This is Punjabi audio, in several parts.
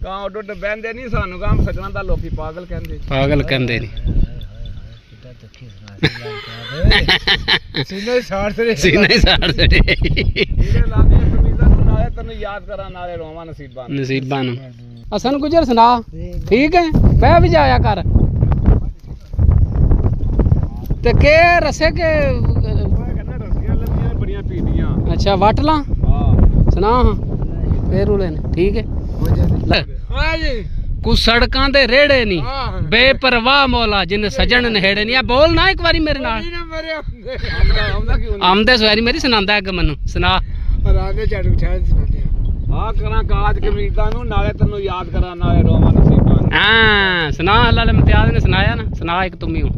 ਕਾਂ ਉੱਡ ਬਹਿੰਦੇ ਨਹੀਂ ਸਾਨੂੰ ਗਾਮ ਸੱਜਣਾ ਦਾ ਲੋਕੀ ਪਾਗਲ ਕਹਿੰਦੇ ਨਹੀਂ ਸੀਨੇ ਸਾੜ ਸੜੇ ਇਹਦੇ ਲਾਗੇ ਕਮੀਜ਼ਾਂ ਨੂੰ ਨਾਲੇ ਤੈਨੂੰ ਯਾਦ ਕਰਾਂ ਨਾਲੇ ਰੋਵਾਂ ਨਸੀਬਾਂ ਨੂੰ ਹਸਨ ਗੁਜਰ ਸੁਣਾ ਠੀਕ ਹੈ ਬਹਿ ਵੀ ਜਾਇਆ ਕਰ ਤੇ ਕੇ ਰਸੇ ਕੇ ਰਸੀਆਂ ਲੱਲੀਆਂ ਬੜੀਆਂ ਪੀਦੀਆਂ ਅੱਛਾ ਵਟ ਲਾਂ ਹਾਂ ਸੁਣਾ ਫੇਰ ਉਲੇ ਨੇ ਠੀਕ ਹੈ ਹਾਂਜੀ ਕੁ ਸੜਕਾਂ ਦੇ ਰੇੜੇ ਨਹੀਂ ਬੇਪਰਵਾਹ ਮੌਲਾ ਜਿਨ ਸਜਣ ਨੇੜੇ ਨਹੀਂ ਆ ਬੋਲ ਨਾ ਇੱਕ ਵਾਰੀ ਮੇਰੇ ਨਾਲ ਆਮਦੇ ਸਵਾਰੀ ਮੇਰੀ ਸੁਣਾਉਂਦਾ ਇੱਕ ਮੈਨੂੰ ਸੁਣਾ ਰਾਗੇ ਝਾੜੂ ਛਾੜ ਸੁਣਾਉਂਦੇ ਆ ਕਰਾਂ ਕਾਜ ਕਮੀਜ਼ਾਂ ਨੂੰ ਨਾਲੇ ਤੈਨੂੰ ਯਾਦ ਕਰਾਂ ਨਾਲੇ ਰੋਵਾਂ ਨਸੀਬਾਂ ਨੂੰ ਹਾਂ ਸੁਣਾ ਅੱਲਾ ਦੇ ਇਮਤਿਆਜ਼ ਨੇ ਸੁਣਾਇਆ ਨਾ ਸੁਣਾ ਇੱਕ ਤੁਮੀ ਹੋ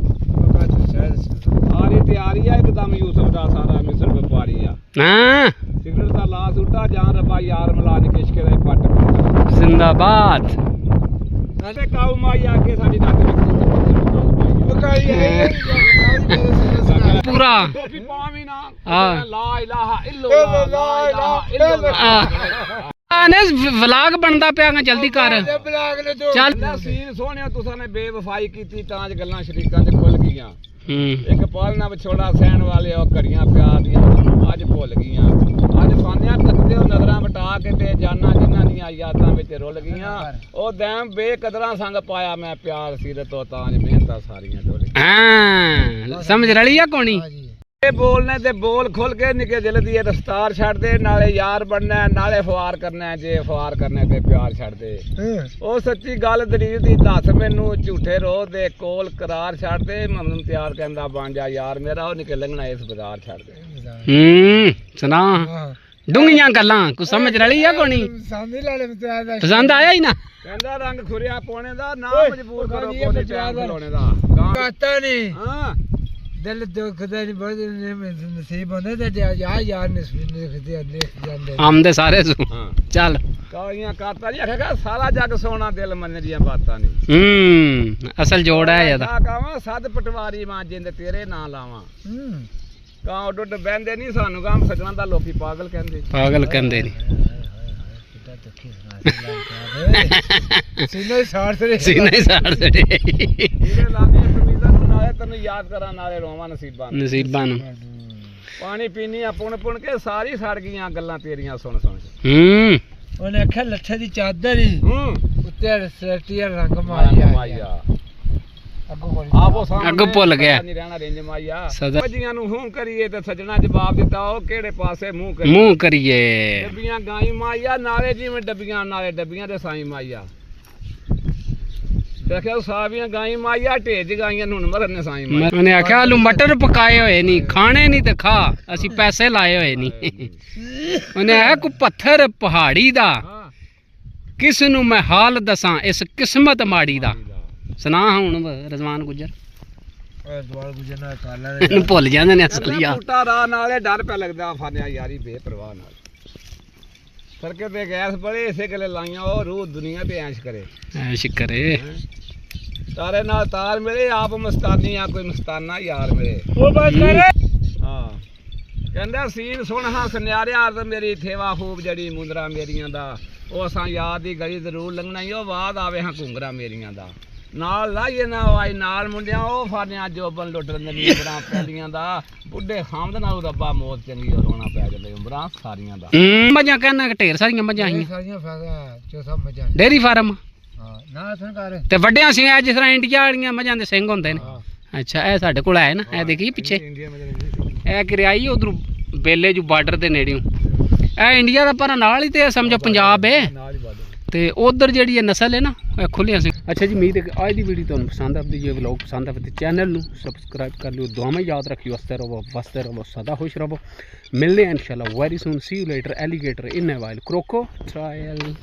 ਸਾਰੀ ਤਿਆਰੀ ਆ ਇੱਕਦਮ ਯੂਸਫ ਦਾ ਸਾਰਾ ਮਿਸਰ ਵਪਾਰੀ ਆ ਹਾਂ ਸਿਗਰਟ ਦਾ ਲਾਸ ਉੱਟਾ ਜਾਨ ਰੱਬਾ ਯਾਰ ਮਲਾਜ ਕਿਸ਼ਕੇ ਦਾ ਪੱਟ ਜ਼ਿੰਦਾਬਾਦ ਨਾਲੇ ਕਾਉ ਮਾਈ ਆ ਕੇ ਸਾਡੀ ਨੱਕ ਵਿੱਚ ਪੂਰਾ ਟੋਪੀ ਪਾਵੀ ਨਾ ਲਾ ਇਲਾਹਾ ਇল্লাল্লাਹ ਲਾ ਇਲਾਹਾ ਇল্লাল্লাਹ ਨੇ ਵਲੌਗ ਬਣਦਾ ਪਿਆ ਜਲਦੀ ਕਰ ਚੱਲ ਸੀਨ ਸੋਹਣਿਆ ਤੁਸਾਂ ਨੇ ਬੇਵਫਾਈ ਕੀਤੀ ਤਾਂ ਅੱਜ ਗੱਲਾਂ ਸ਼ਰੀਕਾਂ 'ਚ ਖੁੱਲ ਗਈਆਂ ਇੱਕ ਪਾਲਣਾ ਵਿਛੋੜਾ ਸਹਿਣ ਵਾਲੇ ਉਹ ਘੜੀਆਂ ਪਿਆਰ ਦੀਆਂ ਅੱਜ ਭੁੱਲ ਗਈਆਂ ਅੱਜ ਫਾਨਿਆਂ ਤੱਕਦੇ ਉਹ ਨਜ਼ਰਾਂ ਵਟਾ ਕੇ ਤੇ ਜਾਨਾਂ ਜਿਨ੍ਹਾਂ ਦੀਆਂ ਯਾਦਾਂ ਵਿੱਚ ਰੁੱਲ ਗਈਆਂ ਉਹ ਦੈਮ ਬੇਕਦਰਾਂ ਸੰਗ ਪਾਇਆ ਮੈਂ ਪਿਆਰ ਸੀਰਤ ਤੋਂ ਤਾਂ ਅੱਜ ਮਿਹਨਤਾਂ ਸਾਰੀਆਂ ਡੁੱਲ ਗਈਆਂ ਸਮਝ ਰਲੀ ਆ ਕੋਣੀ ਇਹ ਬੋਲਨੇ ਤੇ ਬੋਲ ਖੁੱਲ ਕੇ ਨਿੱਕੇ ਦਿਲ ਦੀ ਰਫਤਾਰ ਛੱਡ ਦੇ ਨਾਲੇ ਯਾਰ ਬਣਨਾ ਨਾਲੇ ਫਵਾਰ ਕਰਨਾ ਜੇ ਫਵਾਰ ਕਰਨਾ ਤੇ ਪਿਆਰ ਛੱਡ ਦੇ ਉਹ ਸੱਚੀ ਗੱਲ ਦਲੀਲ ਦੀ ਦੱਸ ਮੈਨੂੰ ਝੂਠੇ ਰੋਹ ਦੇ ਕੋਲ ਕਰਾਰ ਛੱਡ ਦੇ ਮੈਨੂੰ ਤਿਆਰ ਕਹਿੰਦਾ ਬਣ ਜਾ ਯਾਰ ਮੇਰਾ ਉਹ ਨਿਕਲ ਲੰਘਣਾ ਇਸ ਬਾਜ਼ਾਰ ਛੱਡ ਦੇ ਸੁਣਾ ਡੂੰਘੀਆਂ ਗੱਲਾਂ ਕੁ ਸਮਝ ਰਲੀ ਆ ਕੋਣੀ ਪਸੰਦ ਆਇਆ ਹੀ ਨਾ ਕਹਿੰਦਾ ਰੰਗ ਖੁਰਿਆ ਪਾਉਣੇ ਦਾ ਨਾ ਮਜਬੂਰ ਕਰੋ ਕੋਨੇ ਪਿਆਰ ਖਲੋਣੇ ਦਾ ਕਾਤਾ ਨਹੀਂ ਹਾਂ ਦਿਲ ਦੁਖਦਾ ਨਹੀਂ ਬਹੁਤ ਨਸੀਬ ਹੁੰਦੇ ਤੇ ਯਾਰ ਨਸੀਬ ਲਿਖ ਜਾਂਦੇ ਆਮਦੇ ਸਾਰੇ ਸੂ ਚੱਲ ਕਾਲੀਆਂ ਕਾਤਾ ਨਹੀਂ ਆਖੇਗਾ ਸਾਰਾ ਜੱਗ ਸੋਨਾ ਦਿਲ ਮੰਨੇ ਦੀਆਂ ਬਾਤਾਂ ਨਹੀਂ ਅਸਲ ਜੋੜ ਹੈ ਇਹਦਾ ਕਾਵਾਂ ਸੱਦ ਪਟਵਾਰੀ ਮਾਂ ਜਿੰਦ ਤੇਰੇ ਨਾਂ ਲਾਵਾਂ ਕਾਂ ਉੱਡ ਬਹਿੰਦੇ ਨਹੀਂ ਸਾਨੂੰ ਗਾਮ ਸੱਜਣਾ ਦਾ ਲੋਕੀ ਪਾਗਲ ਕਹਿੰਦੇ ਨਹੀਂ ਸੀਨੇ ਸਾੜ ਸੜੇ ਇਹਦੇ ਲਾਗੇ ਕਮੀਜ਼ਾਂ ਨੂੰ ਨਾਲੇ ਤੈਨੂੰ ਯਾਦ ਕਰਾਂ ਨਾਲੇ ਰੋਵਾਂ ਨਸੀਬਾਂ ਨੂੰ ਪਾਣੀ ਪੀਣੀ ਆ ਪੁਣ ਕੇ ਸਾਰੀ ਸੜ ਗਈਆਂ ਗੱਲਾਂ ਤੇਰੀਆਂ ਸੁਣ ਉਹਨੇ ਆਖਿਆ ਲੱਠੇ ਦੀ ਚਾਦਰ ਹੀ ਉੱਤੇ ਸਟੀਅਰ ਰੰਗ ਮਾਰਿਆ ਅੱਗੋਂ ਭੁੱਲ ਗਿਆ ਸੱਜੀਆਂ ਨੂੰ ਹੂੰ ਕਰੀਏ ਤੇ ਸੱਜਣਾ ਜਵਾਬ ਦਿੱਤਾ ਉਹ ਕਿਹੜੇ ਪਾਸੇ ਮੂੰਹ ਕਰੀਏ ਡੱਬੀਆਂ ਗਾਈ ਮਾਈਆ ਨਾਲੇ ਜਿਵੇਂ ਡੱਬੀਆਂ ਨਾਲੇ ਡੱਬੀਆਂ ਦੇ ਸਾਈ ਮਾਈਆ ਦੇਖਿਆ ਸਾਵੀਆਂ ਗਾਈ ਮਾਈਆ ਢੇਜ ਗਾਈਆਂ ਨੂੰ ਮਰਨ ਨੇ ਸਾਈ ਮਾਈਆ ਉਹਨੇ ਆਖਿਆ ਆਲੂ ਮਟਰ ਪਕਾਏ ਹੋਏ ਨਹੀਂ ਖਾਣੇ ਨਹੀਂ ਤੇ ਖਾ ਅਸੀਂ ਪੈਸੇ ਲਾਏ ਹੋਏ ਨਹੀਂ ਉਹਨੇ ਆਖਿਆ ਕੋ ਪੱਥਰ ਪਹਾੜੀ ਦਾ ਕਿਸ ਨੂੰ ਮੈਂ ਹਾਲ ਦੱਸਾਂ ਇਸ ਕਿਸਮਤ ਮਾੜੀ ਦਾ ਸੁਣਾ ਹੁਣ ਰਜ਼ਵਾਨ ਗੁਜਰ ਇਹਨੂੰ ਭੁੱਲ ਜਾਂਦੇ ਨੇ ਅਸਲ ਯਾਰ ਟੁੱਟਾ ਰਾਹ ਨਾਲੇ ਡਰ ਪੈ ਲੱਗਦਾ ਫਾਨਿਆ ਯਾਰੀ ਬੇਪਰਵਾਹ ਨਾਲ ਸੜਕੇ ਤੇ ਗੈਸ ਬੜੇ ਇਸੇ ਗੱਲੇ ਲਾਈਆਂ ਉਹ ਰੂਹ ਦੁਨੀਆ ਤੇ ਐਸ਼ ਕਰੇ ਤਾਰੇ ਨਾਲ ਤਾਰ ਮਿਲੇ ਆਪ ਮਸਤਾਨੀ ਆ ਕੋਈ ਮਸਤਾਨਾ ਯਾਰ ਮਿਲੇ ਉਹ ਬਸ ਕਰੇ ਹਾਂ ਕਹਿੰਦਾ ਸੀਨ ਸੁਣ ਹਾਂ ਸੁਨਿਆਰਿਆ ਅਰਦ ਮੇਰੀ ਥੇਵਾ ਖੂਬ ਜੜੀ ਮੁੰਦਰਾ ਮੇਰੀਆਂ ਦਾ ਉਹ ਅਸਾਂ ਯਾਦ ਦੀ ਗਲੀ ਜ਼ਰੂਰ ਲੰਘਣਾ ਹੀ ਉਹ ਬਾਅਦ ਆਵੇ ਹਾਂ ਘੁੰਗਰਾ ਮੇਰੀਆਂ ਦਾ ਨਾਲ ਲਾਈਏ ਨਾ ਆਈ ਨਾਲ ਮੁੰਡਿਆਂ ਉਹ ਫਾਨਿਆ ਜੋਬਨ ਲੁੱਟ ਲੈਂਦੇ ਨੀ ਉਮਰਾਂ ਪੈਲੀਆਂ ਦਾ ਬੁੱਢੇ ਖਾਮਦ ਨਾਲ ਰੱਬਾ ਮੌਤ ਚੰਗੀ ਰੋਣਾ ਪੈ ਜਾਂਦੇ ਉਮਰਾਂ ਸਾਰੀਆਂ ਦਾ ਮੱਝਾਂ ਕਹਿਣਾ ਕਿ ਢੇਰ ਸਾਰੀਆਂ ਮੱਝਾਂ ਆਈਆਂ ਸਾਰੀਆਂ ਫਾਇਦਾ ਚੌਥਾ ਮੱਝਾਂ ਡੇਰੀ ਫਾਰਮ ਨਾ ਸਰਕਾਰ ਤੇ ਵੱਡਿਆਂ ਸਿੰਘ ਜਿਸ ਤਰ੍ਹਾਂ ਇੰਡੀਆ ਵਾਲੀਆਂ ਮੱਝਾਂ ਦੇ ਸਿੰਘ ਹੁੰਦੇ ਨੇ ਅੱਛਾ ਇਹ ਸਾਡੇ ਕੋਲ ਆਏ ਨਾ ਇਹ ਦੇਖੀ ਪਿੱਛੇ ਇਹ ਕਿਰਿਆਈ ਉਧਰ ਬੇਲੇ ਜੂ ਬਾਰਡਰ ਦੇ ਨੇੜਿਓਂ ਇਹ ਇੰਡੀਆ ਦਾ ਪਰ ਨਾਲ ਹੀ ਤੇ ਸਮਝੋ ਪੰਜਾਬ ਹੈ ਤੇ ਉਧਰ ਜਿਹੜੀ ਇਹ ਨਸਲ ਹੈ ਨਾ ਇਹ ਖੁੱਲਿਆ ਸੀ ਅੱਛਾ ਜੀ ਉਮੀਦ ਹੈ ਕਿ ਅੱਜ ਦੀ ਵੀਡੀਓ ਤੁਹਾਨੂੰ ਪਸੰਦ ਆਵੇ ਜੇ ਵਲੌਗ ਪਸੰਦ ਆਵੇ ਤੇ ਚੈਨਲ ਨੂੰ ਸਬਸਕ੍ਰਾਈਬ ਕਰ ਲਿਓ ਦੁਆਵਾਂ ਯਾਦ ਰੱਖਿਓ ਵਸਤੇ ਰਹੋ ਸਦਾ ਖੁਸ਼ ਰਹੋ ਮਿਲਦੇ ਹਾਂ ਇਨਸ਼ਾਅੱਲਾ very soon see you later alligator in a while ਕ੍ਰੋਕੋ trial